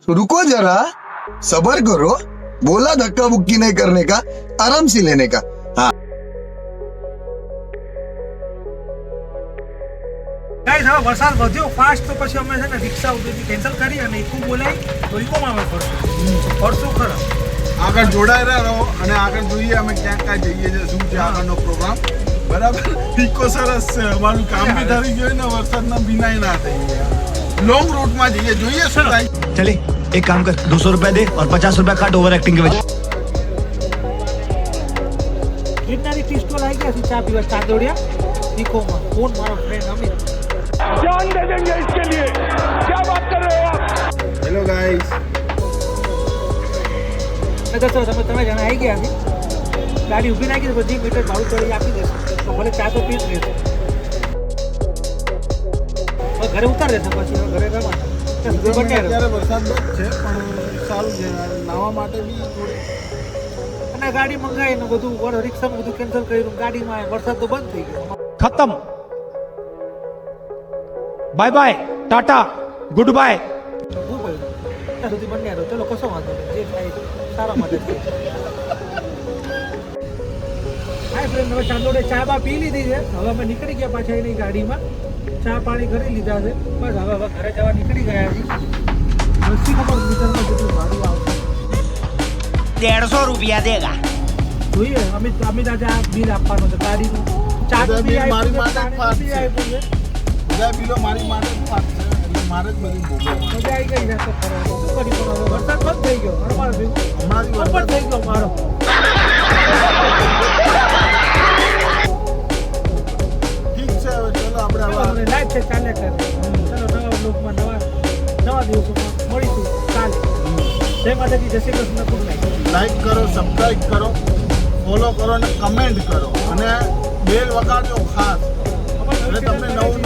रुको जरा, सबर करो. बोला धक्का बुक्की नहीं करने का, आराम से लेने का. हाँ. ગાઈસ હવે વરસાદ વધ્યો ફાસ્ટ તો પછી અમે છે ને રિક્ષા ઉતરી કેન્સલ કરી અને ઇકો બોલાવી તો ઇકોમાં અમે ફરશું ખરા. આગળ જોડાયેલા રહો અને આગળ જોઈએ અમે ક્યાં ક્યાં જઈએ છીએ, શું છે આગળનો પ્રોગ્રામ. બરાબર. ઇકો સરસ છે, અમારું કામ બી થઈ ગયું ને વરસાદના બિનાય ના થઈ ગયા. લોંગ રૂટમાં જઈએ, જોઈએ શું થાય. चले एक काम कर 200 रुपया दे और 50 रुपया काट ओवर एक्टिंग के वजह ગિરનારી ટી સ્ટોલ આવી ગયા છે ચા પીવા ચાંદોડિયા ઇકોમાં. ફોન મારો ફ્રેન્ડ અમિત जान दे देंगे इसके लिए, क्या बात कर रहे हो आप? Hello guys. નગર સર તમે જણા આવી ગયા છે. ગાડી ઊભી નાખી તો બધી મીટર ભાડું ચડી આપી દેશે તો ભલે ચા તો પી જ લેશે. હવે ઘરે ઉતાર દેશે પછી હવે ઘરે રમવા અત્યારે વરસાદ બંધ છે પણ સારું છે નાવા માટે બી થોડી. અને ગાડી મંગાવી ને બધું રિક્ષામાં બધું કેન્સલ કર્યું. ગાડીમાં વરસાદ તો બંધ થઈ ગયો. खत्म bye bye tata goodbye. ઊભું પડ્યું ત્યાં સુધી બંને રહ્યો. ચલો કશો વાંધો નહીં, જે થાય સારા માટે છે. હાય ફ્રેન્ડ, હવે ચાંદોડે ચા બા પી લીધી છે. હવે અમે નીકળી ગયા પાછા એની ગાડીમાં. ચા પાણી કરી લીધા છે. બસ હવે ઘરે જવા નીકળી ગયા છીએ. નથી ખબર મીટરમાં કેટલું ભાડું આવશે. 150 रुपया देगा. જોઈએ અમિત આજે આ બિલ આપવાનું છે ગાડીનું. ચા બધા બી બિલ મારી આપ્યું છે, માટે જ પાણી બી ફાટ છે. આપ્યું છે. બધા બિલો મારી માટે જ પાક છે એટલે મારે જ બધું ભોગવવાનું. મજા આવી ગઈ છે તો ફરવાનું. શું કરી પણ હવે વરસાદ બંધ થઈ ગયો. અમારો ભેગું હમણાં જ ઉપર વરસાદ થઈ ગયો મારો. ઠીક છે. હવે ચલો આપણે ચલો, હવે લાઈફ છે ચાલ્યા કરે. ચલો નવા બ્લોગમાં નવા દિવસોમાં મળીશું કાલે. જય માતાજી, જય Shri Krishna, good night. Like કરો, સબસ્ક્રાઇબ કરો, ફોલો કરો અને કમેન્ટ કરો અને બેલ વગાડજો ખાસ એટલે તમને નવું